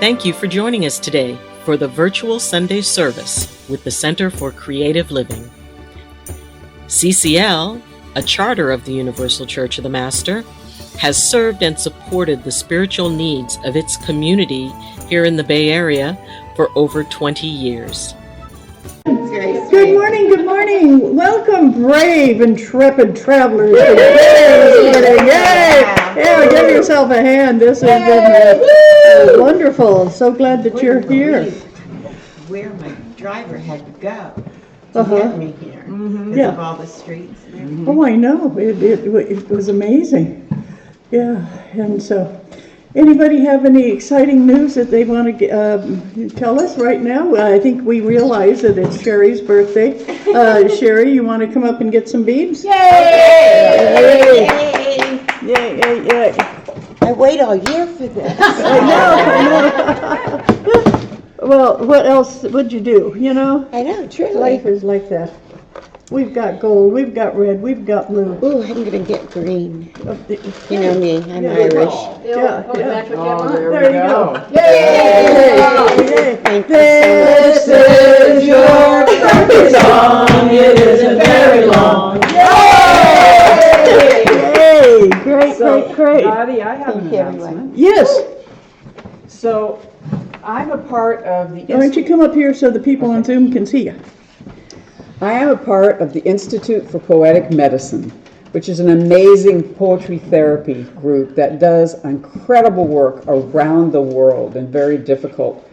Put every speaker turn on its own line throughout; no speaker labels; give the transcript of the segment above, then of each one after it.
Thank you for joining us today for the virtual Sunday service with the Center for Creative Living. CCL, a charter of the Universal Church of the Master, has served and supported the spiritual needs of its community here in the Bay Area for over 20 years.
Good morning, good morning. Welcome, brave, intrepid travelers. Yay! Yeah, give yourself a hand. This is wonderful. So glad that you're here.
Where my driver had to go to get me here because of all the streets and everything.
Oh, I know. It was amazing. Yeah, and so anybody have any exciting news that they want to tell us right now? I think we realize that it's Sherry's birthday. Sherry, you want to come up and get some beads?
Yay!
Yay, yay, yay.
I wait all year for this.
I know. Well, what else would you do, you know?
I know, truly.
Life is like that. We've got gold, we've got red, we've got blue.
Ooh, I'm going to get green. You know me, I'm
Yeah.
Irish.
Yeah.
There
you go.
Yay! Thank you
This is your birthday song. It isn't very long.
Yay! Great.
Dottie, I have an
Thank you, everyone.
announcement.
Yes.
So, I'm a part of the
Why don't you come up here so the people on Zoom can see you?
I am a part of the Institute for Poetic Medicine, which is an amazing poetry therapy group that does incredible work around the world in very difficult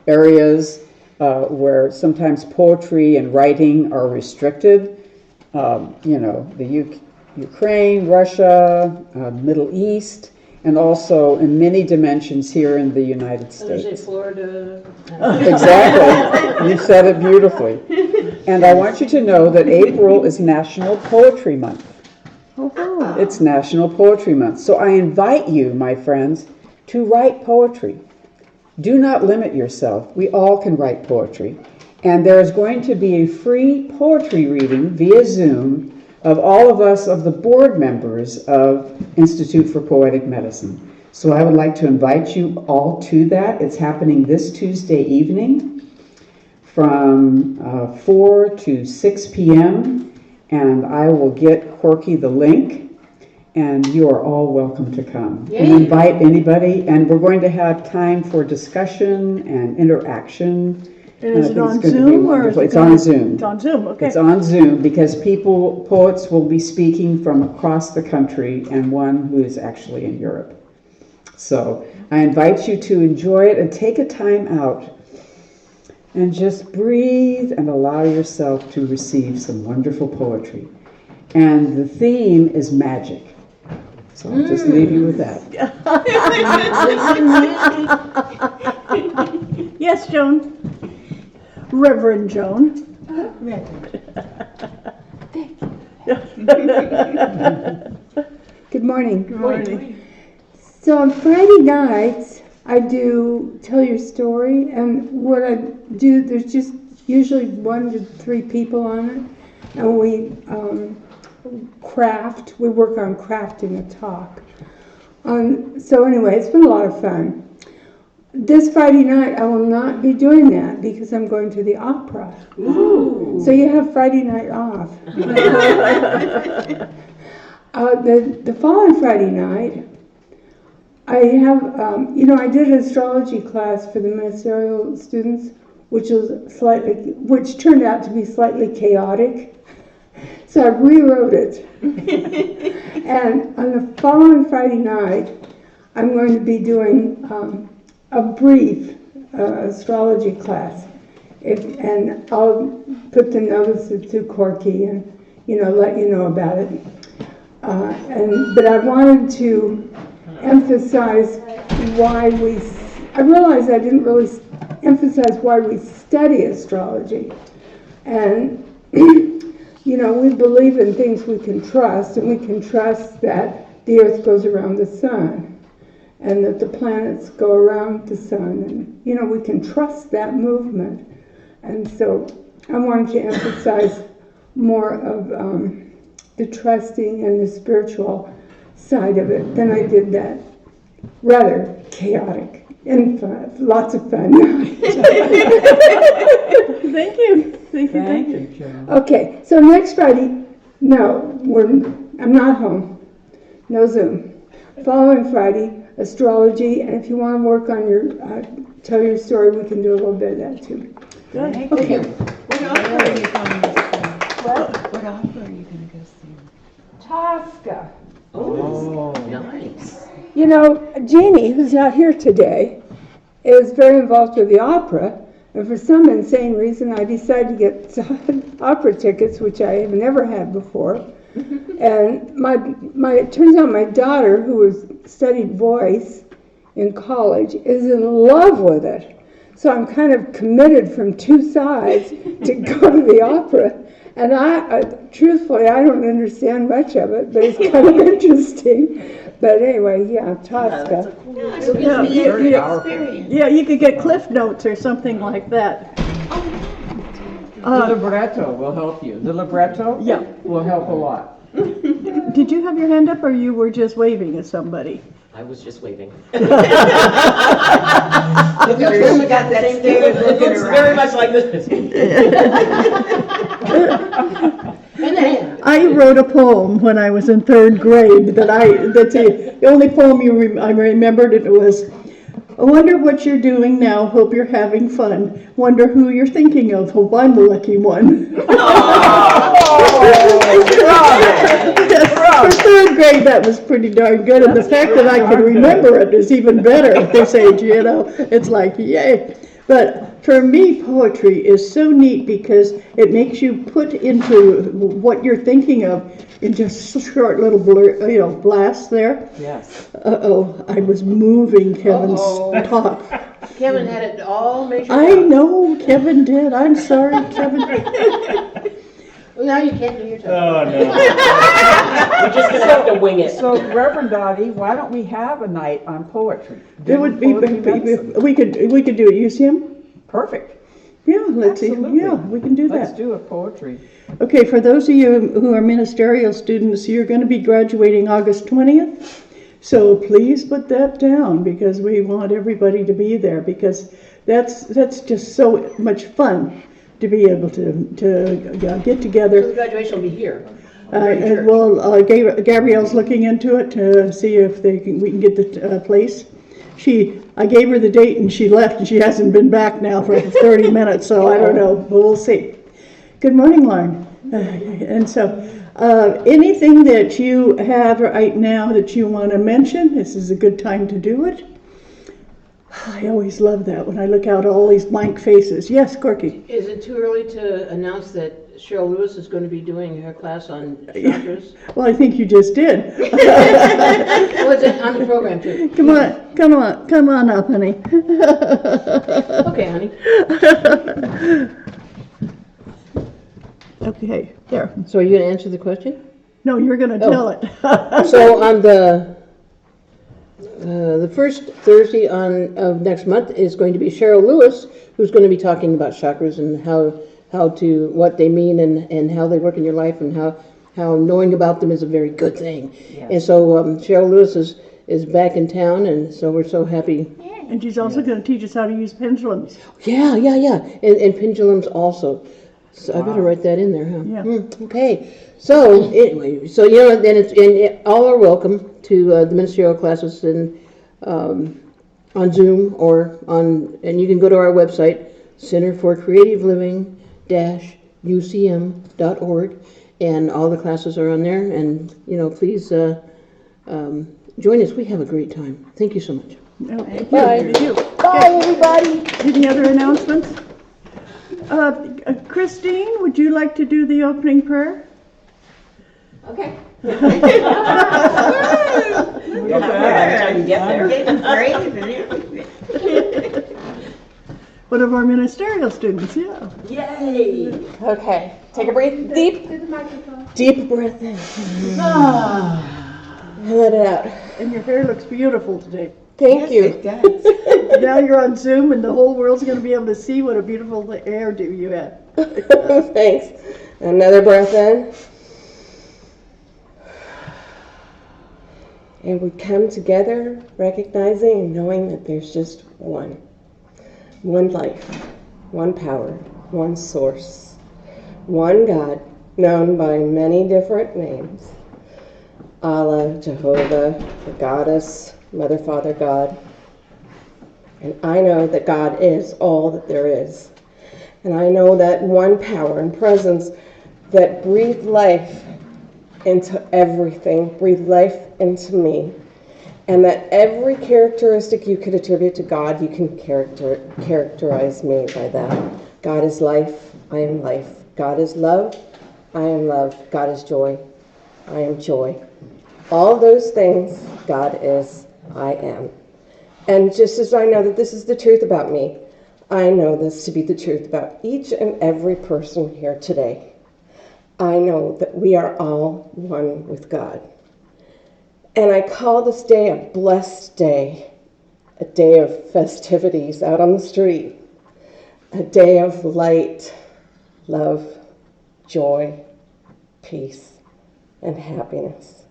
areas where sometimes poetry and writing are restricted. The Ukraine, Russia, Middle East, and also in many dimensions here in the United States.
Florida.
Exactly. You said it beautifully. And I want you to know that April is National Poetry Month. It's National Poetry Month. So I invite you, my friends, to write poetry. Do not limit yourself. We all can write poetry. And there is going to be a free poetry reading via Zoom of all of us, of the board members of Institute for Poetic Medicine. So I would like to invite you all to that. It's happening this Tuesday evening from 4 to 6 p.m. And I will get Corky the link, and you are all welcome to come. And invite anybody, and we're going to have time for discussion and interaction.
And is it on Zoom or is it
It's on Zoom.
It's on Zoom, okay.
It's on Zoom because poets will be speaking from across the country, and one who is actually in Europe. So I invite you to enjoy it and take a time out and just breathe and allow yourself to receive some wonderful poetry. And the theme is magic. So I'll just leave you with that.
Yes, Joan. Reverend Joan.
Good morning.
Good morning.
So on Friday nights, I do Tell Your Story, and what I do, there's just usually 1 to 3 people on it, and we we work on crafting a talk. So anyway, it's been a lot of fun. This Friday night, I will not be doing that because I'm going to the opera. Ooh. So you have Friday night off. The following Friday night, I have, I did an astrology class for the ministerial students, which turned out to be slightly chaotic. So I rewrote it. And on the following Friday night, I'm going to be doing a brief astrology class, and I'll put the notices to Corky and let you know about it. But I wanted to emphasize why I realized I didn't really emphasize why we study astrology, and we believe in things we can trust, and we can trust that the Earth goes around the sun, and that the planets go around the sun, and we can trust that movement. And so I wanted to emphasize more of the trusting and the spiritual side of it than I did that rather chaotic and fun, lots of fun.
Thank you. Thank you.
Thank you, Joan.
Okay, so next Friday, no, I'm not home. No Zoom. Following Friday, astrology, and if you want to work on your, tell your story, we can do a little bit of that too.
Good.
Okay.
What opera are you going to see? What opera are you going to go see?
Tosca.
Oh, nice.
You know, Jeannie, who's not here today, is very involved with the opera, and for some insane reason, I decided to get opera tickets, which I have never had before. And it turns out my daughter, who has studied voice in college, is in love with it. So I'm kind of committed from two sides to go to the opera. And truthfully, I don't understand much of it, but it's kind of interesting. But anyway, yeah, Tosca.
Yeah,
Very
yeah,
experience.
yeah, you could get Cliff Notes or something like that.
The libretto will help you. The libretto
Yeah.
will help a lot.
Did you have your hand up or you were just waving at somebody?
I was just waving.
Look at her, she got that stare looking
It's
around.
very much like this.
I wrote a poem when I was in third grade that's the only poem I remembered. It was, I wonder what you're doing now, hope you're having fun. Wonder who you're thinking of, hope I'm the lucky one. For third grade, that was pretty darn good, and the fact that I could remember it is even better at this age, you know. It's like, yay. But for me, poetry is so neat because it makes you put into what you're thinking of in just short little blasts there.
Yes.
Uh-oh, I was moving Kevin's talk.
Kevin had it all measured
I
out.
know Kevin did. I'm sorry, Kevin.
Well, now you can't do your job.
Oh, no.
We're just gonna have to wing it.
So Reverend Dottie, why don't we have a night on poetry?
It would be,
Poetry medicine.
we could do it, UCM?
Perfect.
Yeah, let's see.
Absolutely.
Yeah, we can do
Let's
that.
do a poetry.
Okay, for those of you who are ministerial students, you're going to be graduating August 20th. So please put that down because we want everybody to be there because that's just so much fun to be able to get
So
together.
the graduation will be here.
And Gabrielle's looking into it to see if we can get the place. I gave her the date and she left and she hasn't been back now for 30 minutes, so I don't know, but we'll see. Good morning, Lauren. And so, anything that you have right now that you want to mention, this is a good time to do it. I always love that when I look out at all these blank faces. Yes, Corky.
Is it too early to announce that Cheryl Lewis is going to be doing her class on chakras?
Well, I think you just did.
Oh, it's on the program too.
Come on up, honey.
Okay, honey.
Okay, there.
So are you going to answer the question?
No, you're going to tell it.
So on the first Thursday of next month is going to be Cheryl Lewis, who's going to be talking about chakras and what they mean and how they work in your life and how knowing about them is a very good thing. Yes. And so Cheryl Lewis is back in town, and so we're so happy.
And she's also going to teach us how to use pendulums.
Yeah. And pendulums also. So I better write that in there, huh?
Yeah.
Okay. So anyway, then all are welcome to the ministerial classes on Zoom and you can go to our website, Center for Creative Living UCM.org, and all the classes are on there. And please join us. We have a great time. Thank you so much.
Okay.
Bye.
Thank you.
Bye, everybody.
Any other announcements? Christine, would you like to do the opening prayer?
Okay.
By the time you get there.
Getting brave and everything.
One of our ministerial students, yeah.
Yay!
Okay, take a breath, deep breath in. And let it out.
And your hair looks beautiful today.
Thank you.
It does.
Now you're on Zoom and the whole world's going to be able to see what a beautiful hairdo you had.
Thanks. Another breath in. And we come together recognizing and knowing that there's just
one. One life, one power, one source, one God, known by many different names. Allah, Jehovah, the Goddess, Mother, Father, God. And I know that God is all that there is. And I know that one power and presence that breathed life into everything, breathed life into me. And that every characteristic you could attribute to God, you can characterize me by that. God is life, I am life. God is love, I am love. God is joy, I am joy. All those things, God is, I am. And just as I know that this is the truth about me, I know this to be the truth about each and every person here today. I know that we are all one with God. And I call this day a blessed day, a day of festivities out on the street, a day of light, love, joy, peace, and happiness.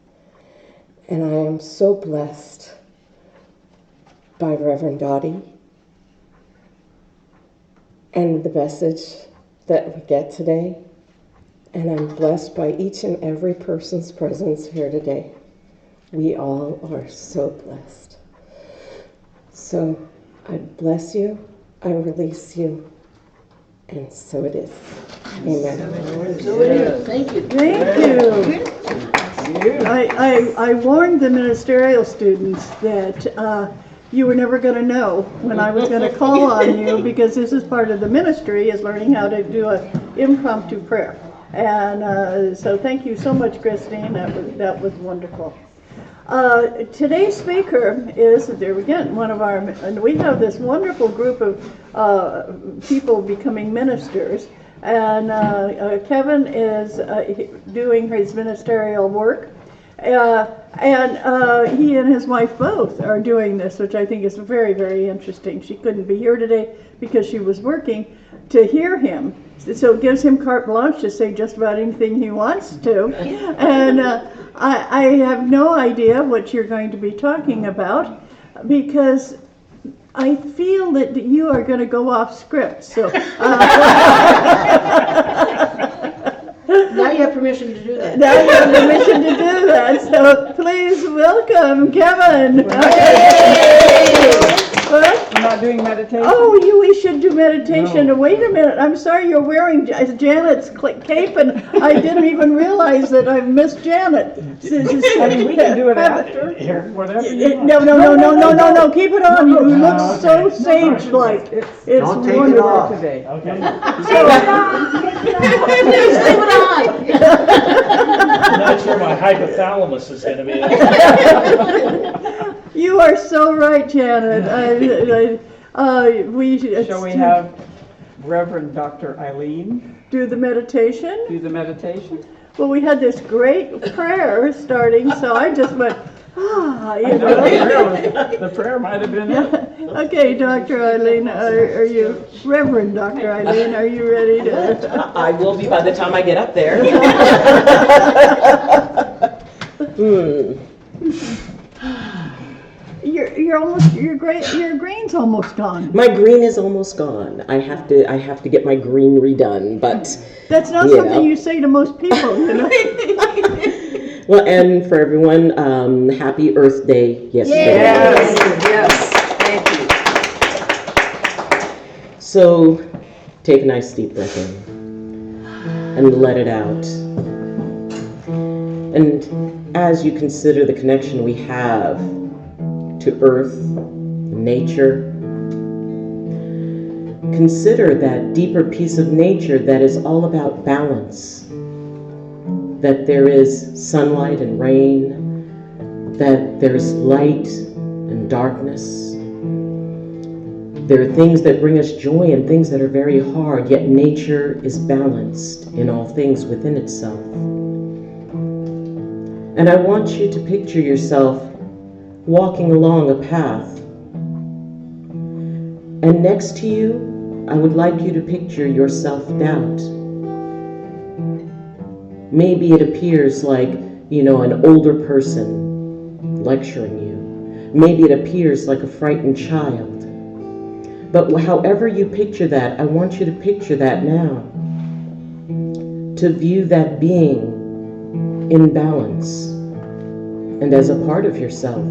And I am so blessed by Reverend Doti and the message that we get today. And I'm blessed by each and every person's presence here today. We all are so blessed. So I bless you, I release you, and so it is. Amen.
So it is. Thank you.
Thank you. I warned the ministerial students that you were never going to know when I was going to call on you, because this is part of the ministry, is learning how to do an impromptu prayer. And so thank you so much, Christine. That was wonderful. Today's speaker is, there again, one of our, and we have this wonderful group of people becoming ministers. And Kevin is doing his ministerial work. And he and his wife both are doing this, which I think is very, very interesting. She couldn't be here today because she was working. To hear him, so it gives him carte blanche to say just about anything he wants to. And I have no idea what you're going to be talking about, because I feel that you are going to go off script. So
Now you have permission to do that.
now you have permission to do that. So please welcome Kevin. What?
We're not doing meditation?
Oh, we should do meditation. No. Wait a minute. I'm sorry, you're wearing Janet's cape, and I didn't even realize that I missed Janet.
I mean, we can do it after. Here, whatever you want.
No. Keep it on. You look so sage-like. It's
Don't take it
wonderful
off.
Today.
Okay.
Please leave it on.
That's where my hypothalamus is going to be.
You are so right, Janet.
Shall we have Reverend Dr. Ayleen
do the meditation?
do the meditation?
Well, we had this great prayer starting, so I just went, you know.
The prayer might have been it.
Okay, Dr. Ayleen, are you, Reverend Dr. Ayleen, are you ready to?
I will be by the time I get up there. Your green's almost gone.
My green is almost gone. I have to get my green redone, but
that's not something you say to most people, you know.
Well, and for everyone, happy Earth Day yesterday.
Yes, thank you.
So take a nice deep breath in and let it out. And as you consider the connection we have to Earth, nature, consider that deeper piece of nature that is all about balance. That there is sunlight and rain, that there's light and darkness. There are things that bring us joy and things that are very hard, yet nature is balanced in all things within itself. And I want you to picture yourself walking along a path. And next to you, I would like you to picture your self-doubt. Maybe it appears like, an older person lecturing you. Maybe it appears like a frightened child. But however you picture that, I want you to picture that now. To view that being in balance and as a part of yourself.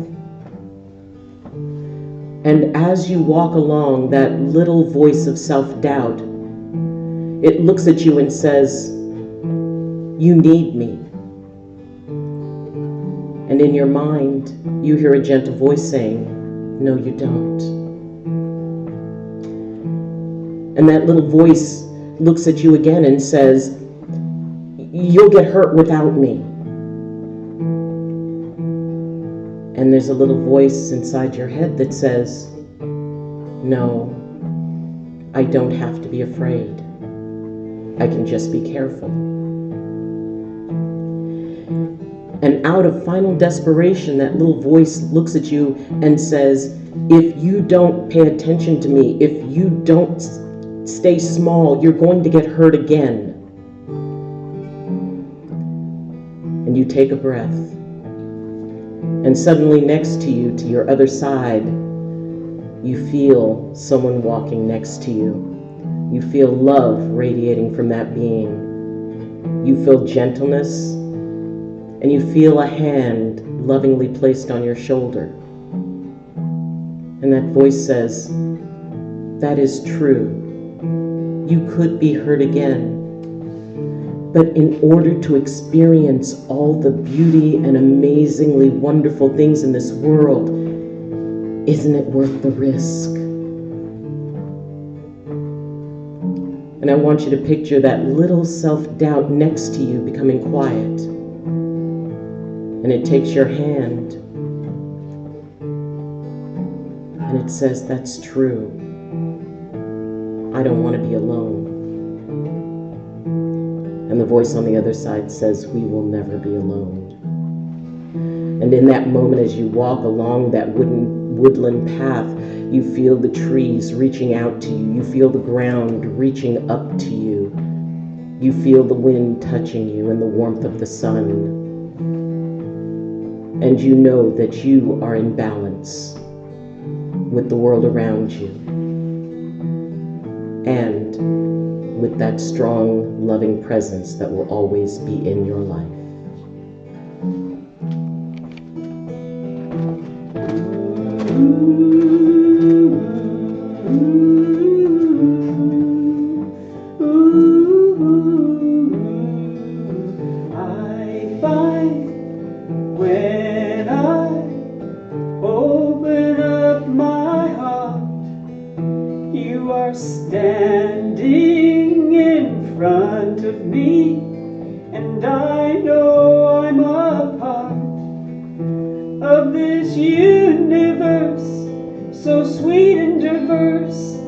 And as you walk along, that little voice of self-doubt, it looks at you and says, "You need me." And in your mind, you hear a gentle voice saying, "No, you don't." And that little voice looks at you again and says, "You'll get hurt without me." And there's a little voice inside your head that says, "No, I don't have to be afraid. I can just be careful." And out of final desperation, that little voice looks at you and says, "If you don't pay attention to me, if you don't stay small, you're going to get hurt again." And you take a breath. And suddenly next to you, to your other side, you feel someone walking next to you. You feel love radiating from that being. You feel gentleness, and you feel a hand lovingly placed on your shoulder. And that voice says, "That is true. You could be hurt again. But in order to experience all the beauty and amazingly wonderful things in this world, isn't it worth the risk?" And I want you to picture that little self-doubt next to you becoming quiet. And it takes your hand and it says, "That's true. I don't want to be alone." And the voice on the other side says, "We will never be alone." And in that moment, as you walk along that woodland path, you feel the trees reaching out to you. You feel the ground reaching up to you. You feel the wind touching you and the warmth of the sun. And you know that you are in balance with the world around you. And with that strong, loving presence that will always be in your life.
I find when I open up my heart, you are standing in front of me, and I know I'm a part of this universe, so sweet and diverse.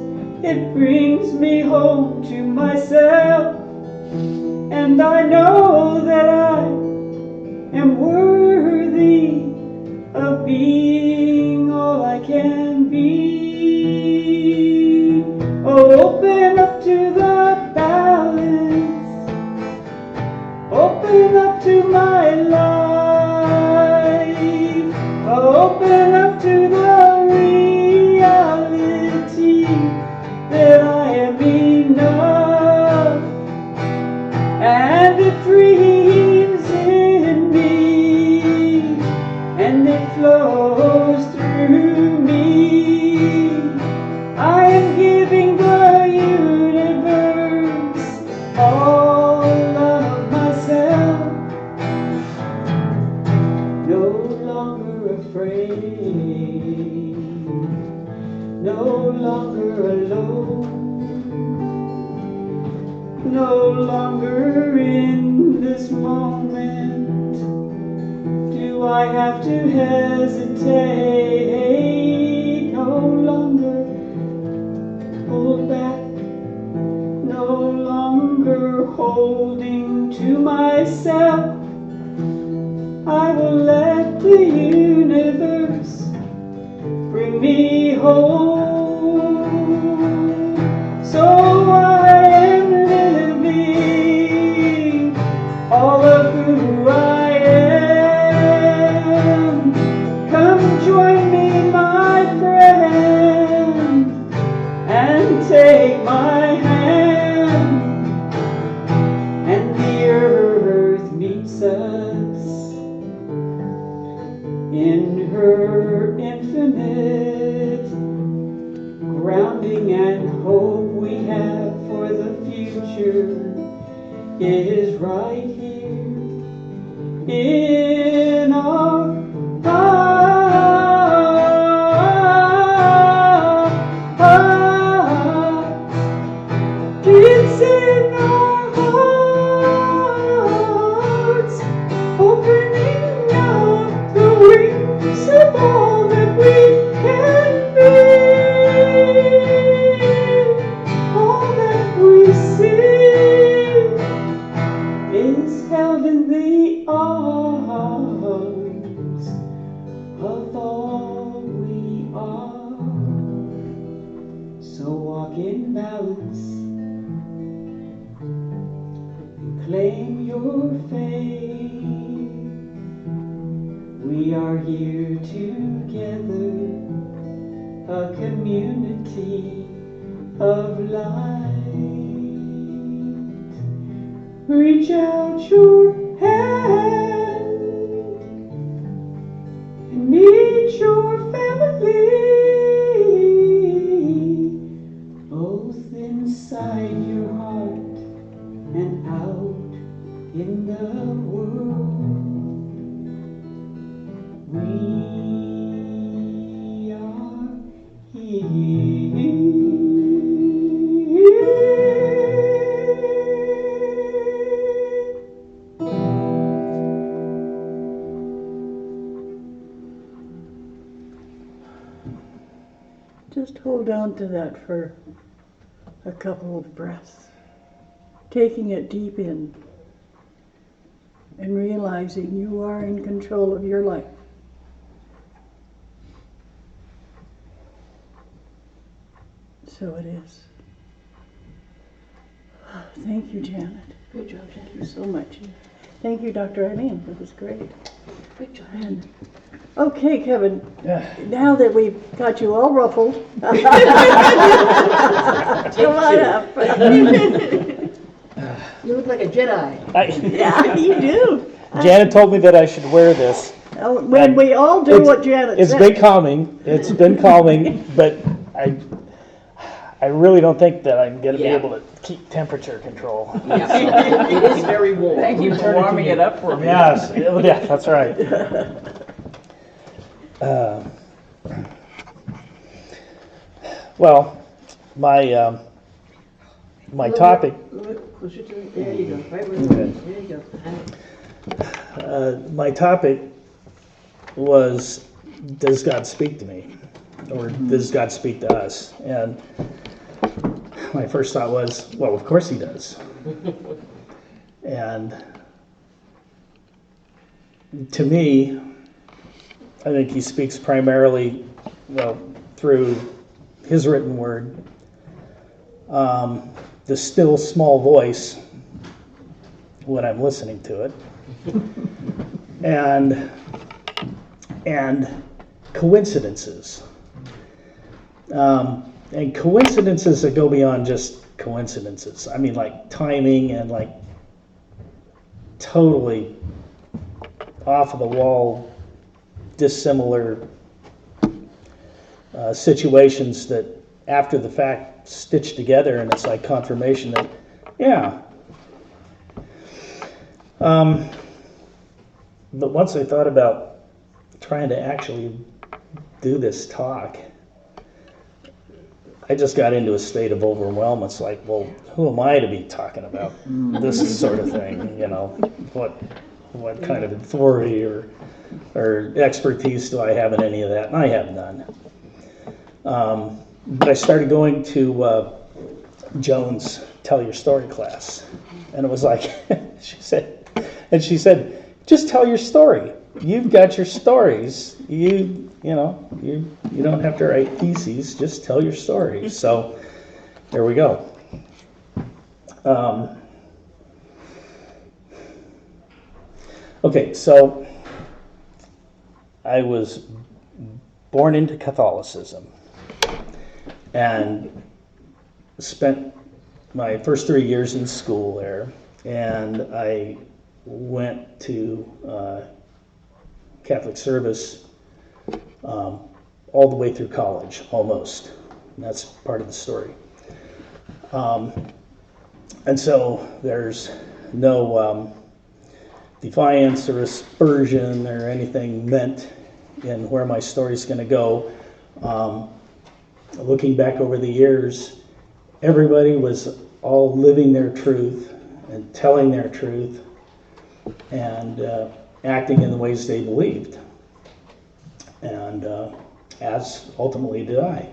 It brings me home to myself, and I know that I am worthy of being all I can be. Oh, open up to the balance, open up to my life, open up to the reality that I am enough, and it dreams in me, and it flows through me. I am giving the universe all of myself, no longer afraid, no longer alone, no longer in this moment do I have to hesitate, no longer hold back, no longer holding to myself. I will let the universe bring me home. So I am living all of who I am. Come join me, my friend, is right here in our hearts. It's in our hearts, opening up the wings of all that we can be. All that we see is held in the arms of all we are. So walk in balance, claim your faith. We are here together, a community of light. Reach out your hand and meet your family, both inside your heart and out in the world. We are here.
Just hold on to that for a couple of breaths, taking it deep in and realizing you are in control of your life. So it is. Thank you, Janet.
Good job,
Thank you so much. Thank you, Dr. Ayleen. That was great.
Good job.
And, okay, Kevin, now that we've got you all ruffled, come on up.
You look like a Jedi.
Yeah, you do.
Janet told me that I should wear this.
When we all do what Janet
It's
said.
been calming. It's been calming, but I really don't think that I'm going to be able to keep temperature control.
It is very warm.
Thank you for warming it up for me.
Yes, yeah, that's right. Well, my topic.
Closer to it. There you go. Right where there you go.
My topic was, does God speak to me? Or does God speak to us? And my first thought was, well, of course he does. And to me, I think he speaks primarily, well, through his written word, the still small voice when I'm listening to it, and coincidences. And coincidences that go beyond just coincidences. I mean, like timing and like totally off of the wall, dissimilar situations that after the fact stitch together, and it's like confirmation that, yeah. But once I thought about trying to actually do this talk, I just got into a state of overwhelm. It's like, well, who am I to be talking about this sort of thing? You know, what kind of authority or expertise do I have in any of that? And I have none. But I started going to Joan's Tell Your Story class, and it was like, she said, just tell your story. You've got your stories. You don't have to write theses. Just tell your story. So there we go. Okay, so I was born into Catholicism and spent my first 3 years in school there, and I went to Catholic service all the way through college, almost. And that's part of the story. And so there's no defiance or aspersion or anything meant in where my story's going to go. Looking back over the years, everybody was all living their truth and telling their truth and acting in the ways they believed. And as ultimately did I.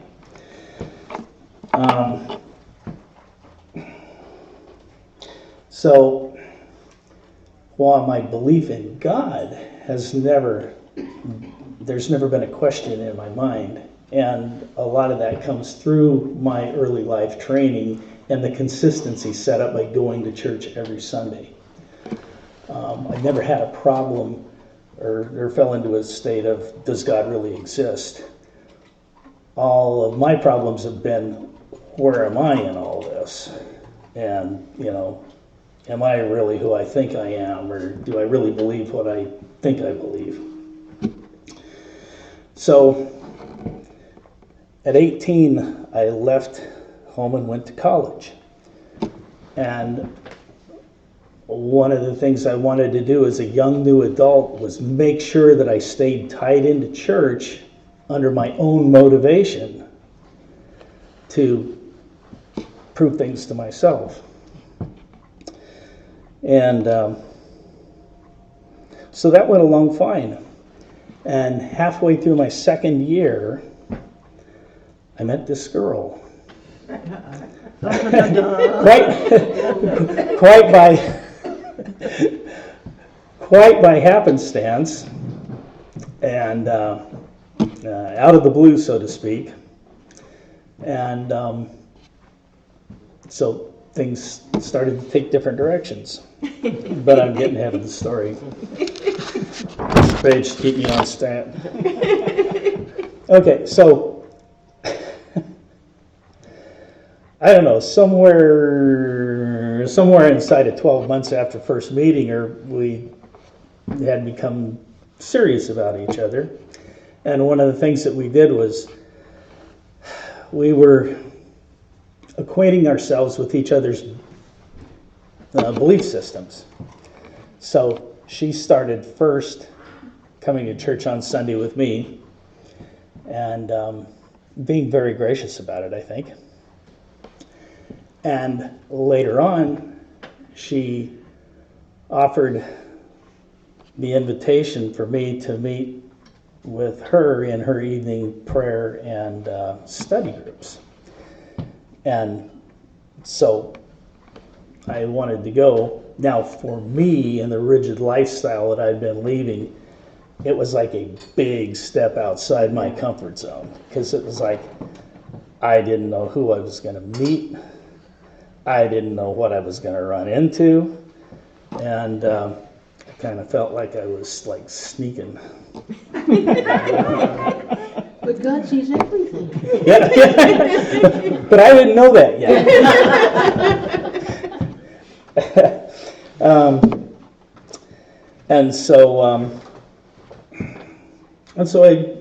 So while my belief in God there's never been a question in my mind, and a lot of that comes through my early life training and the consistency set up by going to church every Sunday. I never had a problem or fell into a state of, does God really exist? All of my problems have been, where am I in all this? And, am I really who I think I am, or do I really believe what I think I believe? So, at 18, I left home and went to college. And one of the things I wanted to do as a young new adult was make sure that I stayed tied into church under my own motivation to prove things to myself. And so that went along fine. And halfway through my second year, I met this girl. quite by happenstance, and out of the blue, so to speak. And so things started to take different directions. But I'm getting ahead of the story. This page keep me on stat. Okay, so I don't know, somewhere inside of 12 months after first meeting her, we had become serious about each other. And one of the things that we did was we were acquainting ourselves with each other's belief systems. So she started first coming to church on Sunday with me and being very gracious about it, I think. And later on, she offered the invitation for me to meet with her in her evening prayer and study groups. And so I wanted to go. Now, for me, in the rigid lifestyle that I'd been leading, it was like a big step outside my comfort zone, because it was like I didn't know who I was going to meet. I didn't know what I was going to run into, and I kind of felt like I was like sneaking.
But God sees everything.
Yeah, but I didn't know that yet. And so I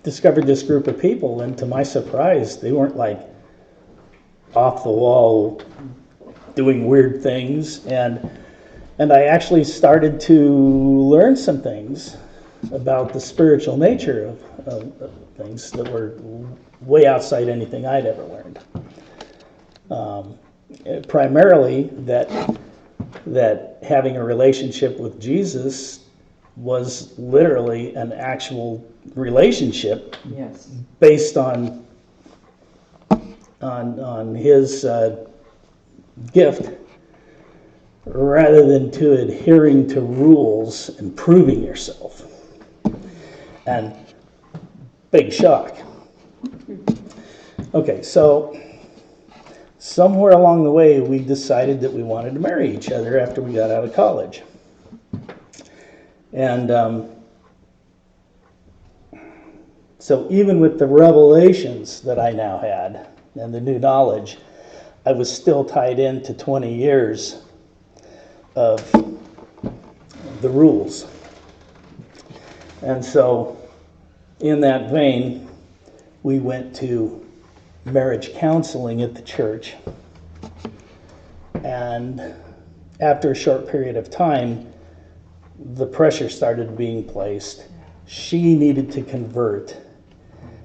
discovered this group of people, and to my surprise, they weren't like off the wall doing weird things, and I actually started to learn some things about the spiritual nature of things that were way outside anything I'd ever learned. Primarily that having a relationship with Jesus was literally an actual relationship,
Yes.
based on his gift, rather than to adhering to rules and proving yourself. And big shock. Okay, so somewhere along the way we decided that we wanted to marry each other after we got out of college. And so even with the revelations that I now had and the new knowledge, I was still tied into 20 years of the rules. And so in that vein, we went to marriage counseling at the church. And after a short period of time, the pressure started being placed. She needed to convert,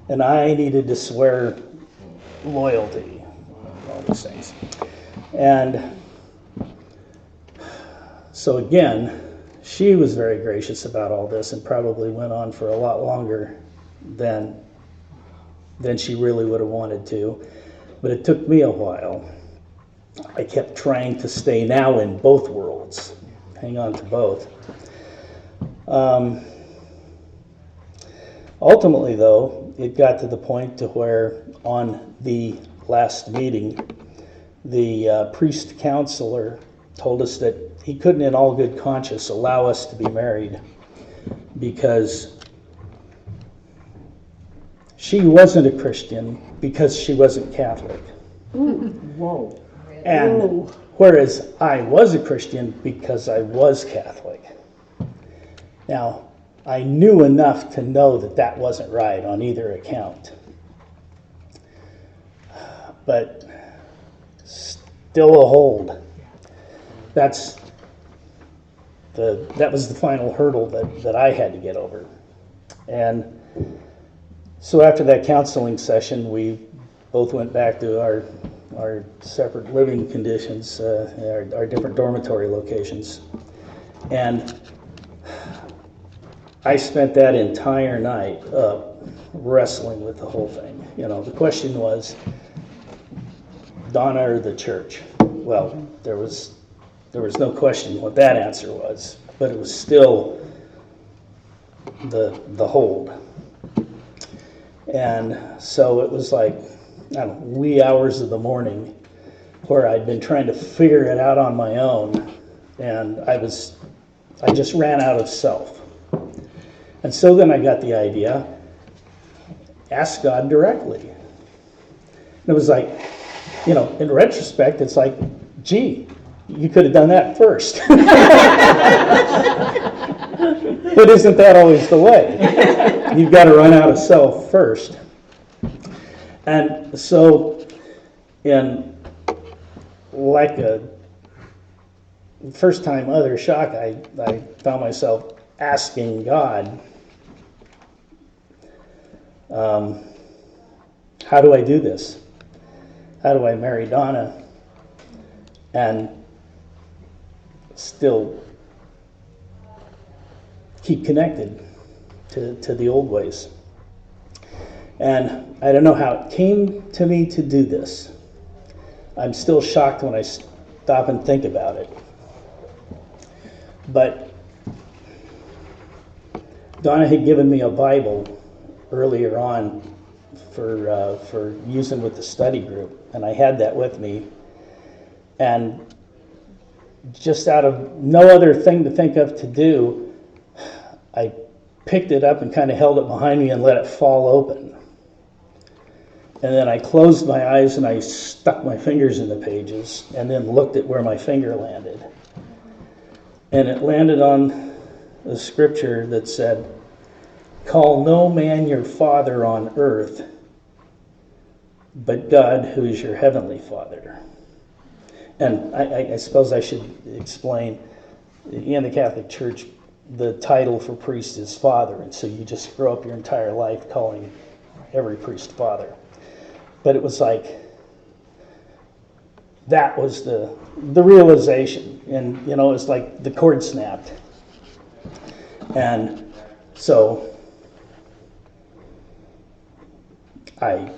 and I needed to swear loyalty, all these things. And so again, she was very gracious about all this and probably went on for a lot longer than she really would have wanted to. But it took me a while. I kept trying to stay now in both worlds, hang on to both. Ultimately, though, it got to the point to where on the last meeting, the priest counselor told us that he couldn't in all good conscience allow us to be married because she wasn't a Christian because she wasn't Catholic.
Whoa.
And whereas I was a Christian because I was Catholic. Now, I knew enough to know that that wasn't right on either account. But still a hold. That was the final hurdle that I had to get over. And so after that counseling session, we both went back to our separate living conditions, our different dormitory locations. And I spent that entire night wrestling with the whole thing. You know, the question was, Donna or the church? Well, there was no question what that answer was, but it was still the hold. And so it was like, I don't know, wee hours of the morning where I'd been trying to figure it out on my own, and I just ran out of self. And so then I got the idea, ask God directly. And it was like, you know, in retrospect, it's like, gee, you could have done that first. But isn't that always the way? You've got to run out of self first. And so, in like a first-time other shock, I found myself asking God, how do I do this? How do I marry Donna and still keep connected to the old ways? And I don't know how it came to me to do this. I'm still shocked when I stop and think about it. But Donna had given me a Bible earlier on for using with the study group, and I had that with me. And just out of no other thing to think of to do, I picked it up and kind of held it behind me and let it fall open. And then I closed my eyes and I stuck my fingers in the pages and then looked at where my finger landed. And it landed on a scripture that said, "Call no man your father on earth, but God who is your heavenly Father." And I suppose I should explain, in the Catholic Church, the title for priest is father, and so you just grow up your entire life calling every priest father. But it was like, that was the realization, and you know, it was like the cord snapped. And so I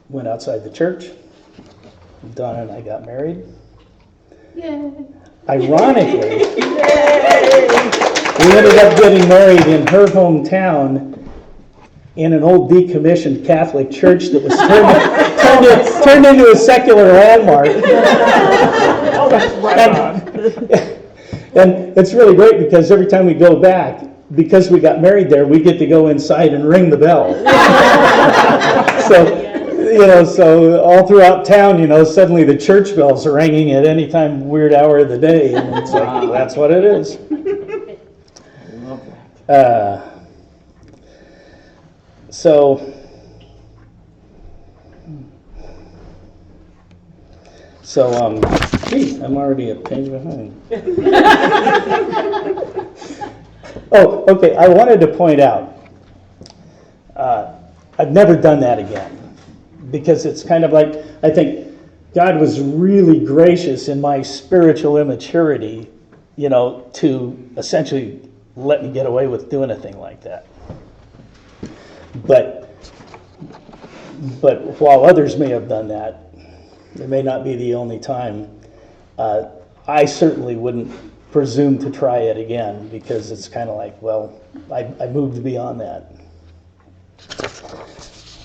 went outside the church. Donna and I got married.
Yay.
Ironically, we ended up getting married in her hometown in an old decommissioned Catholic church that was turned into a secular landmark.
Oh, that's right on.
And it's really great because every time we go back, because we got married there, we get to go inside and ring the bell. So all throughout town, suddenly the church bells are ringing at any time weird hour of the day, and it's like, that's what it is. So, geez, I'm already a page behind. Oh, okay, I wanted to point out, I've never done that again, because it's kind of like, I think God was really gracious in my spiritual immaturity, to essentially let me get away with doing a thing like that. But while others may have done that, it may not be the only time. I certainly wouldn't presume to try it again, because it's kind of like, well, I moved beyond that.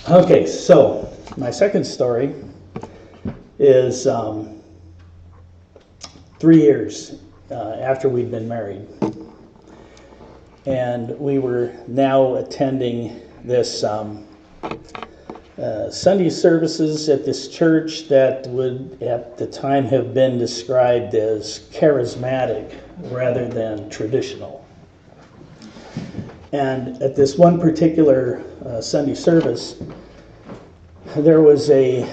Okay, so my second story is 3 years after we'd been married. And we were now attending this Sunday services at this church that would at the time have been described as charismatic rather than traditional. And at this one particular Sunday service, there was a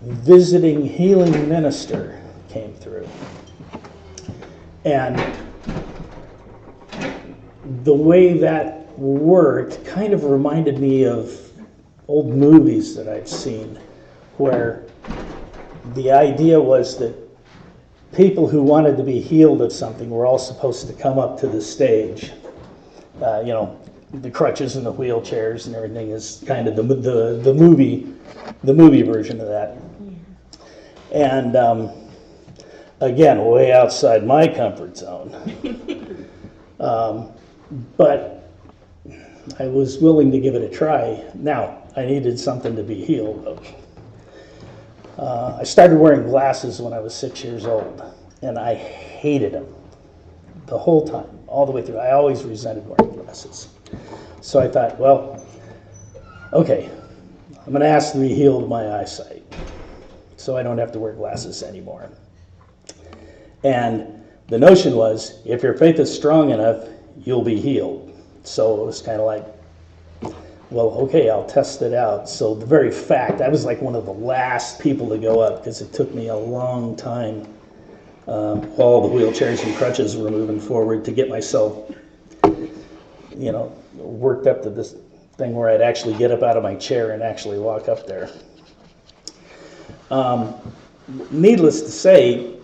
visiting healing minister came through. And the way that worked kind of reminded me of old movies that I've seen, where the idea was that people who wanted to be healed of something were all supposed to come up to the stage. The crutches and the wheelchairs and everything is kind of the movie version of that. And again, way outside my comfort zone. But I was willing to give it a try. Now, I needed something to be healed of. I started wearing glasses when I was 6 years old, and I hated them the whole time, all the way through. I always resented wearing glasses. So I thought, well, okay, I'm going to ask to be healed of my eyesight, so I don't have to wear glasses anymore. And the notion was, if your faith is strong enough, you'll be healed. So it was kind of like, well, okay, I'll test it out. So the very fact, I was like one of the last people to go up, because it took me a long time, while the wheelchairs and crutches were moving forward, to get myself, worked up to this thing where I'd actually get up out of my chair and actually walk up there. Needless to say,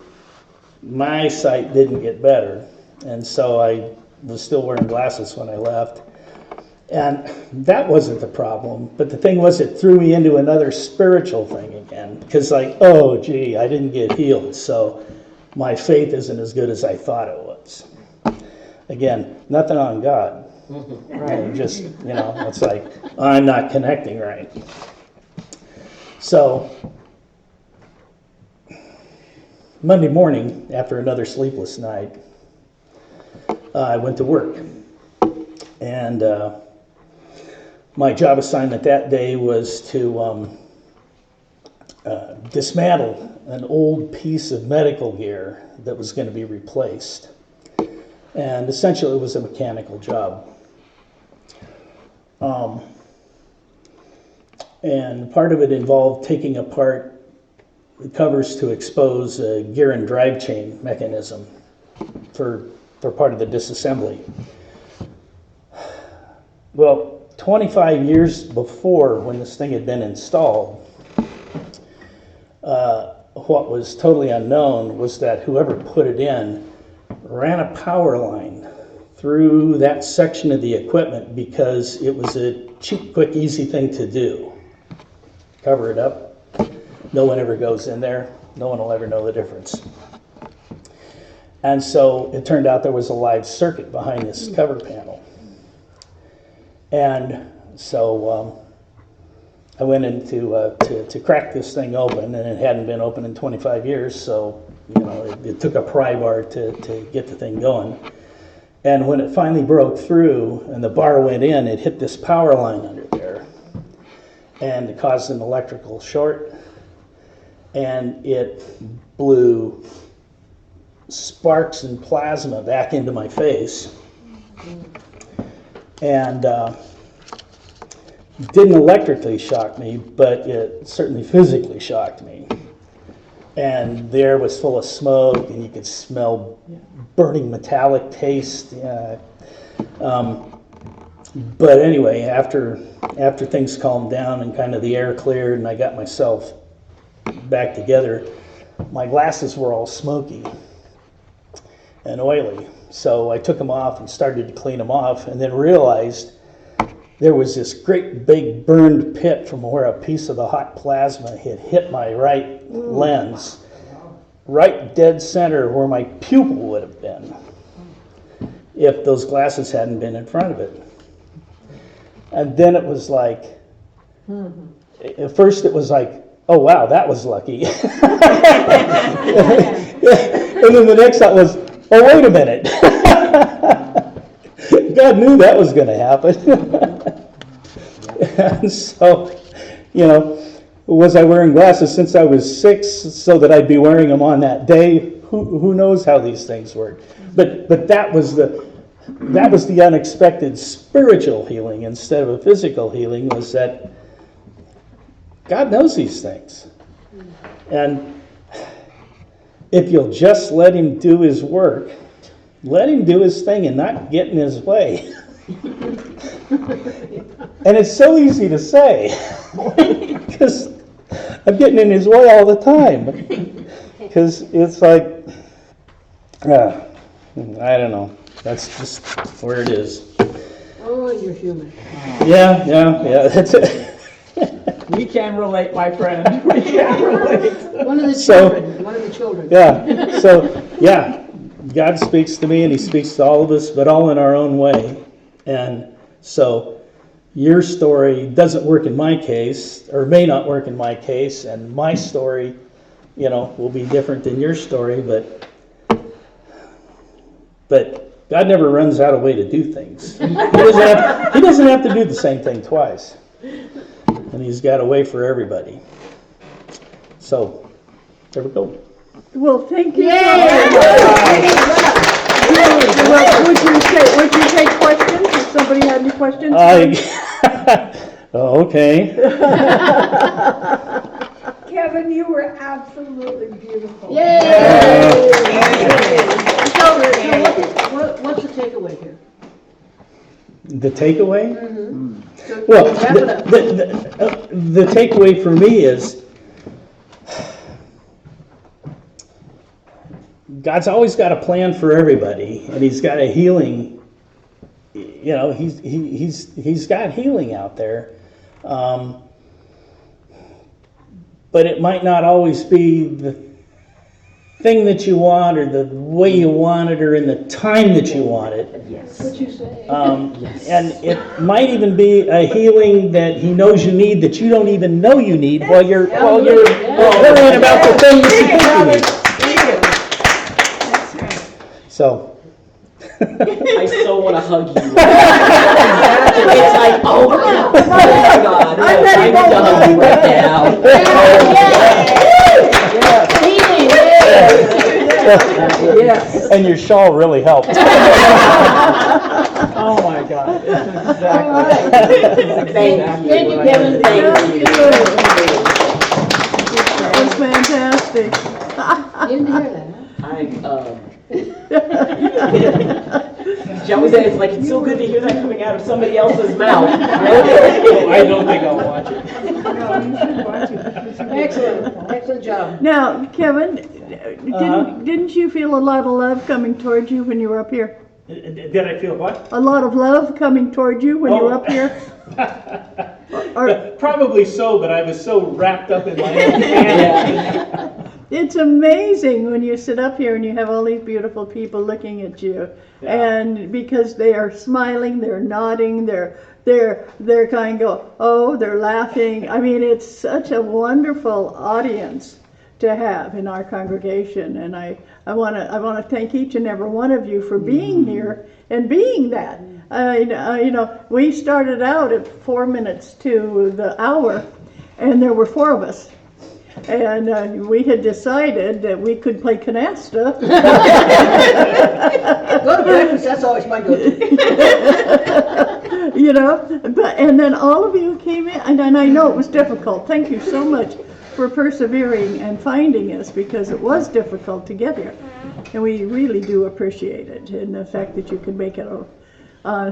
my eyesight didn't get better, and so I was still wearing glasses when I left. And that wasn't the problem, but the thing was, it threw me into another spiritual thing again, because oh gee, I didn't get healed, so my faith isn't as good as I thought it was. Again, nothing on God. Right. Just, it's like, I'm not connecting right. So Monday morning, after another sleepless night, I went to work. And my job assignment that day was to dismantle an old piece of medical gear that was going to be replaced. And essentially it was a mechanical job. And part of it involved taking apart the covers to expose a gear and drive chain mechanism for part of the disassembly. Well, 25 years before, when this thing had been installed, what was totally unknown was that whoever put it in ran a power line through that section of the equipment, because it was a cheap, quick, easy thing to do. Cover it up. No one ever goes in there. No one will ever know the difference. And so it turned out there was a live circuit behind this cover panel. And so I went in to crack this thing open, and it hadn't been open in 25 years, so it took a pry bar to get the thing going. And when it finally broke through and the bar went in, it hit this power line under there, and it caused an electrical short, and it blew sparks and plasma back into my face. And didn't electrically shock me, but it certainly physically shocked me. and the air was full of smoke, and you could smell burning metallic taste. But anyway, after things calmed down and kind of the air cleared and I got myself back together, my glasses were all smoky and oily. So I took them off and started to clean them off, and then realized there was this great big burned pit from where a piece of the hot plasma had hit my right lens, right dead center where my pupil would have been if those glasses hadn't been in front of it. And then it was like, at first it was like, oh wow, that was lucky. And then the next thought was, oh wait a minute. God knew that was going to happen. And so, was I wearing glasses since I was 6 so that I'd be wearing them on that day? Who knows how these things work? But that was the unexpected spiritual healing instead of a physical healing, was that God knows these things. And if you'll just let him do his work, let him do his thing and not get in his way. And it's so easy to say, because I'm getting in his way all the time. Because it's like, I don't know. That's just where it is.
Oh, you're human.
Yeah, that's it.
We can relate, my friend. We can relate.
One of the children.
Yeah. So, God speaks to me and he speaks to all of us, but all in our own way. And so your story doesn't work in my case, or may not work in my case, and my story, will be different than your story, but God never runs out of way to do things. He doesn't have to do the same thing twice. And he's got a way for everybody. So, there we go.
Well, thank you.
Yay!
Would you take questions if somebody had any questions?
Okay.
Kevin, you were absolutely beautiful.
Yay! So what's the takeaway here?
The takeaway?
Mm-hmm. So
Well,
wrap it up.
the takeaway for me is God's always got a plan for everybody, and he's got a healing, he's got healing out there. But it might not always be the thing that you want, or the way you want it, or in the time that you want it.
That's what you say.
And it might even be a healing that he knows you need that you don't even know you need while you're worrying about the thing that you think you need. So.
I so want to hug you.
It's like, oh my God, I need to hug you right now.
Yes. And your shawl really helped.
Oh my God. Exactly.
Thank you, Kevin. Thank you.
That was fantastic.
You didn't hear that,
Joey said it's so good to hear that coming out of somebody else's mouth.
I don't think I'll watch it.
Excellent job.
Now, Kevin, didn't you feel a lot of love coming towards you when you were up here?
Did I feel what?
A lot of love coming towards you when you were up here?
Probably so, but I was so wrapped up in my own family.
It's amazing when you sit up here and you have all these beautiful people looking at you, and because they are smiling, they're nodding, they're kind of they're laughing. I mean, it's such a wonderful audience to have in our congregation, and I want to thank each and every one of you for being here and being that. We started out at 4 minutes to the hour, and there were 4 of us. And we had decided that we could play canasta.
Go to breakfast, that's always my go-to.
And then all of you came in, and I know it was difficult. Thank you so much for persevering and finding us, because it was difficult to get here. And we really do appreciate it, and the fact that you can make it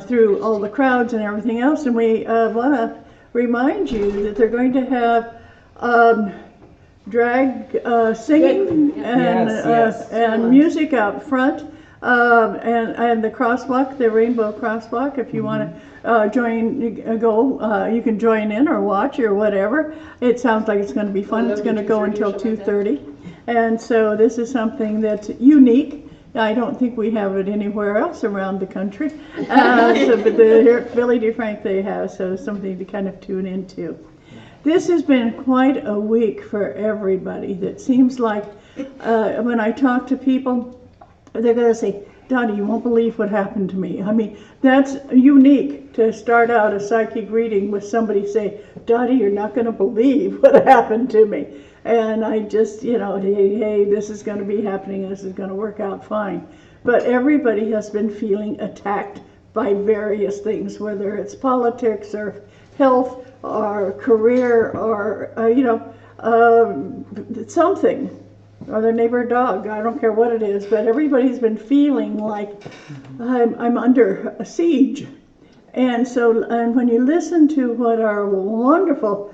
through all the crowds and everything else. And we want to remind you that they're going to have drag singing and music out front, and the crosswalk, the rainbow crosswalk. If you want to you can join in or watch or whatever. It sounds like it's going to be fun. It's going to go until 2:30, and so this is something that's unique. I don't think we have it anywhere else around the country. But here at Billy DeFrank they have, so something to kind of tune into. This has been quite a week for everybody. That seems like when I talk to people, they're going to say, Dottie, you won't believe what happened to me. I mean, that's unique to start out a psychic reading with somebody say, Dottie, you're not going to believe what happened to me. And I just, hey, this is going to be happening, this is going to work out fine. But everybody has been feeling attacked by various things, whether it's politics or health or career or, something. Or their neighbor dog, I don't care what it is, but everybody's been feeling like I'm under a siege. And when you listen to what our wonderful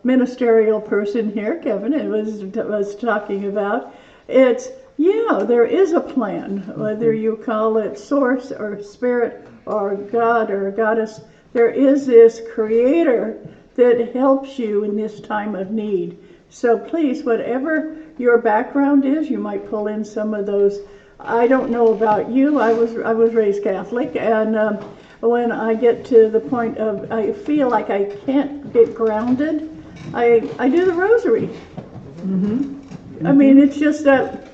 ministerial person here, Kevin, was talking about, there is a plan, whether you call it source or spirit or God or goddess, there is this creator that helps you in this time of need. So please, whatever your background is, you might pull in some of those. I don't know about you. I was raised Catholic, and when I get to the point of I feel like I can't get grounded, I do the rosary. I mean, it's just that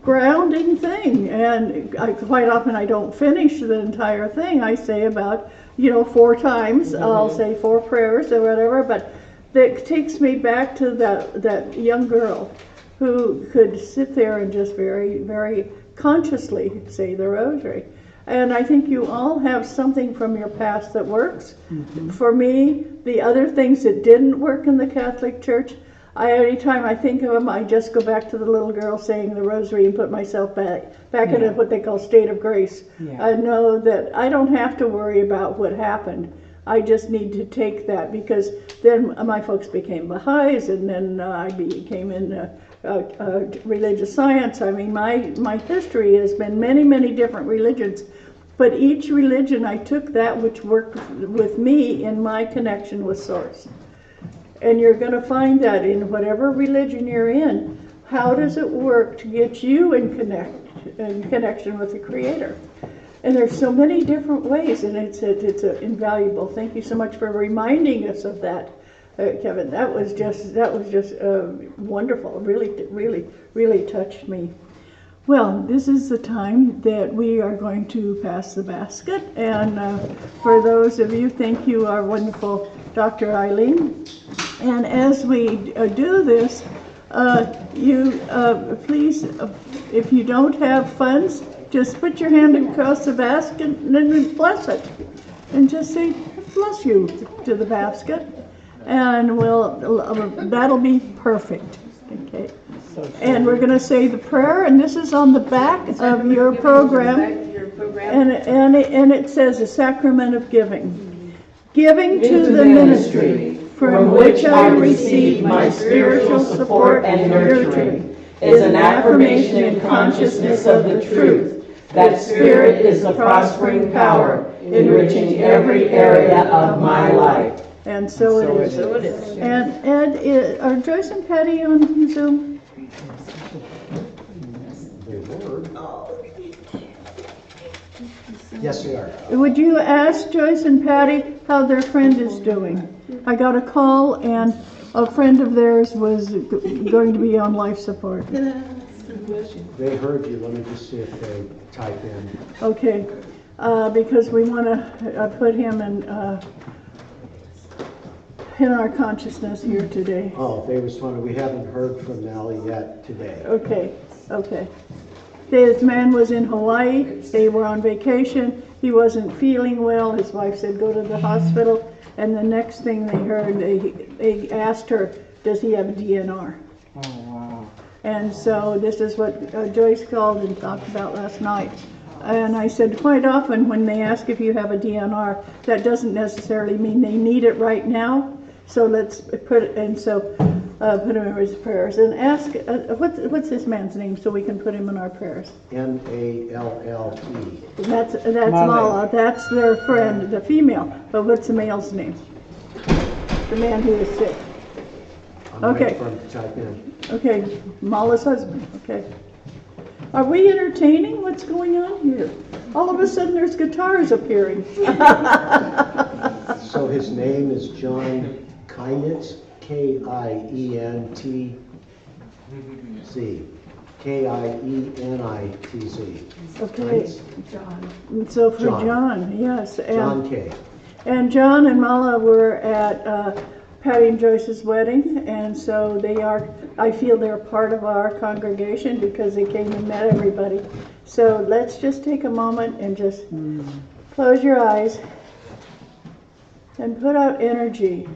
grounding thing, and quite often I don't finish the entire thing. I say about 4 times. I'll say 4 prayers or whatever, but that takes me back to that young girl who could sit there and just very, very consciously say the rosary. And I think you all have something from your past that works. For me, the other things that didn't work in the Catholic Church, anytime I think of them, I just go back to the little girl saying the rosary and put myself back in what they call state of grace. I know that I don't have to worry about what happened. I just need to take that, because then my folks became Baha'is, and then I became in religious science. I mean, my history has been many, many different religions, but each religion I took that which worked with me in my connection with Source. And you're going to find that in whatever religion you're in. How does it work to get you in connection with the Creator? And there's so many different ways, and it's invaluable. Thank you so much for reminding us of that, Kevin. That was just wonderful. Really touched me. Well, this is the time that we are going to pass the basket, and for those of you, thank you, our wonderful Dr. Ayleen. And as we do this, please, if you don't have funds, just put your hand across the basket and then bless it. And just say, bless you to the basket. And that'll be perfect. Okay. And we're going to say the prayer, and this is on the back of your program. And it says the sacrament of giving. Giving to the ministry from which I receive my spiritual support and nurturing is an affirmation and consciousness of the truth that Spirit is the prospering power, enriching every area of my life. And so it is. And are Joyce and Patty on Zoom?
Yes, we are.
Would you ask Joyce and Patty how their friend is doing? I got a call, and a friend of theirs was going to be on life support.
They heard you. Let me just see if they type in.
Okay, because we want to put him in our consciousness here today.
Oh, they responded, we haven't heard from Nally yet today.
Okay. This man was in Hawaii. They were on vacation. He wasn't feeling well. His wife said, go to the hospital. And the next thing they heard, they asked her, does he have a DNR?
Oh, wow.
And so this is what Joyce called and talked about last night. And I said, quite often when they ask if you have a DNR, that doesn't necessarily mean they need it right now. So let's put it, and so put him in his prayers and ask, what's this man's name so we can put him in our prayers?
M-A-L-L-E.
That's Mala. That's their friend, the female. But what's the male's name? The man who is sick.
I'm
Okay.
waiting for him to type in.
Okay, Mala's husband. Okay. Are we entertaining? What's going on here? All of a sudden there's guitars appearing.
So his name is John Kienitz, K-I-E-N-T-Z. K-I-E-N-I-T-Z.
Okay. And so for John, yes.
John K.
And John and Mala were at Patty and Joyce's wedding, and so they are, I feel they're part of our congregation because they came and met everybody. So let's just take a moment and just close your eyes and put out energy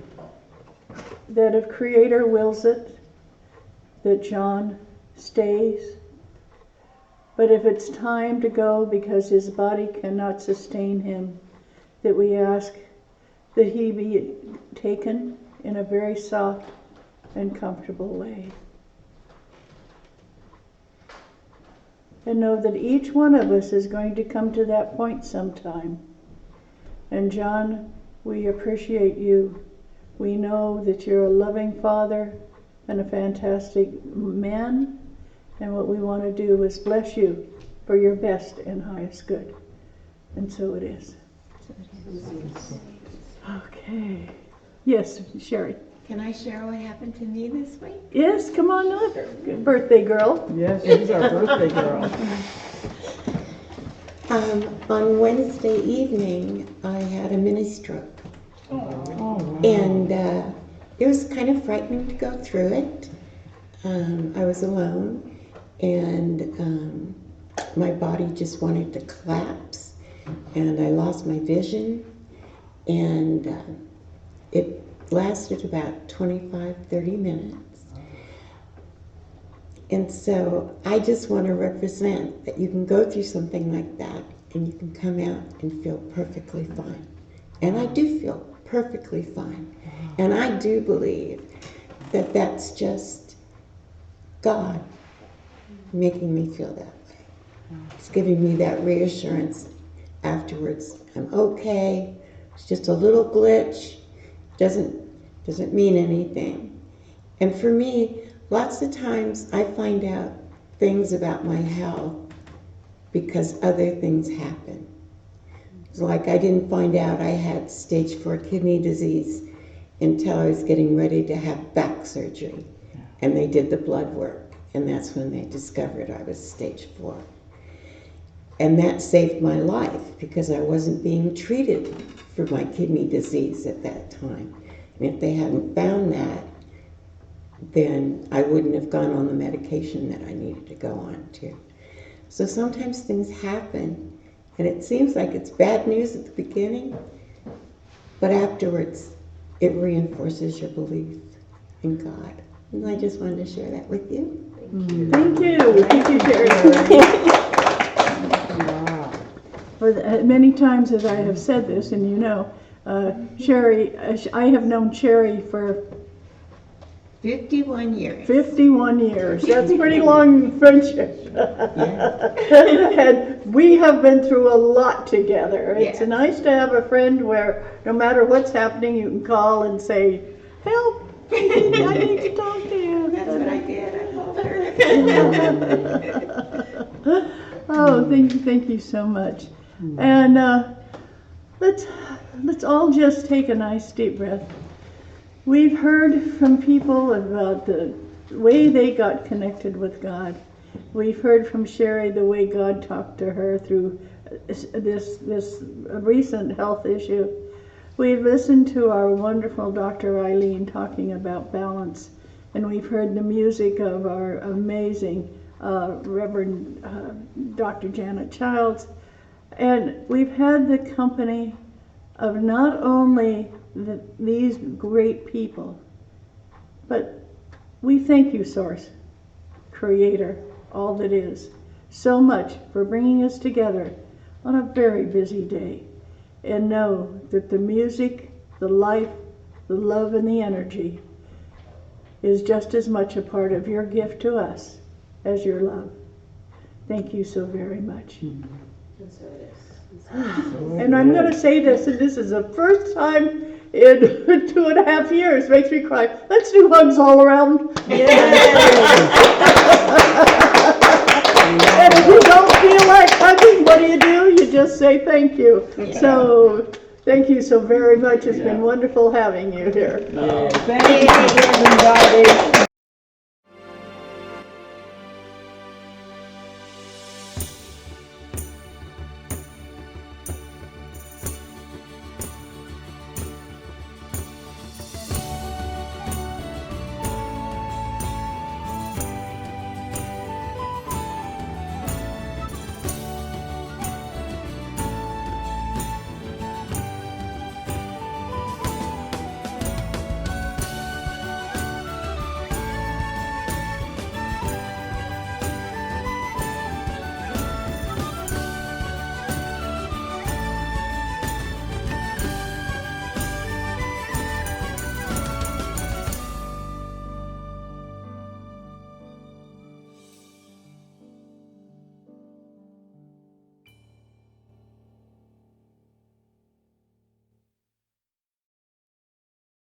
that if Creator wills it, that John stays. But if it's time to go because his body cannot sustain him, that we ask that he be taken in a very soft and comfortable way. And know that each one of us is going to come to that point sometime. And John, we appreciate you. We know that you're a loving father and a fantastic man. And what we want to do is bless you for your best and highest good. And so it is. Okay. Yes, Sherry.
Can I share what happened to me this week?
Yes, come on up. Good birthday girl.
Yes, she's our birthday girl.
On Wednesday evening, I had a mini stroke. And it was kind of frightening to go through it. I was alone, and my body just wanted to collapse, and I lost my vision, and it lasted about 25-30 minutes. And so I just want to represent that you can go through something like that and you can come out and feel perfectly fine. And I do feel perfectly fine. And I do believe that that's just God making me feel that way. It's giving me that reassurance afterwards. I'm okay. It's just a little glitch. Doesn't mean anything. And for me, lots of times I find out things about my health because other things happen. It's like I didn't find out I had stage 4 kidney disease until I was getting ready to have back surgery. And they did the blood work, and that's when they discovered I was stage 4. And that saved my life because I wasn't being treated for my kidney disease at that time. And if they hadn't found that, then I wouldn't have gone on the medication that I needed to go on to. So sometimes things happen, and it seems like it's bad news at the beginning, but afterwards it reinforces your belief in God. And I just wanted to share that with you.
Thank you. Thank you, Sherry. Many times as I have said this, and you know, Sherry, I have known Sherry for
51 years.
51 years. That's a pretty long friendship. And we have been through a lot together. It's nice to have a friend where no matter what's happening, you can call and say, help, I need to talk to you.
That's what I did. I called her.
Oh, thank you so much. And let's all just take a nice deep breath. We've heard from people about the way they got connected with God. We've heard from Sherry the way God talked to her through this recent health issue. We've listened to our wonderful Dr. Ayleen talking about balance, and we've heard the music of our amazing Reverend Dr. Janet Childs, and we've had the company of not only these great people, But we thank you, Source, Creator, all that is, so much for bringing us together on a very busy day. And know that the music, the life, the love, and the energy is just as much a part of your gift to us as your love. Thank you so very much. And I'm going to say this, and this is the first time in 2.5 years. Makes me cry. Let's do hugs all around. And if you don't feel like hugging, what do? You just say thank you. Yeah. So thank you so very much. It's been wonderful having you here.
Thank you, everybody.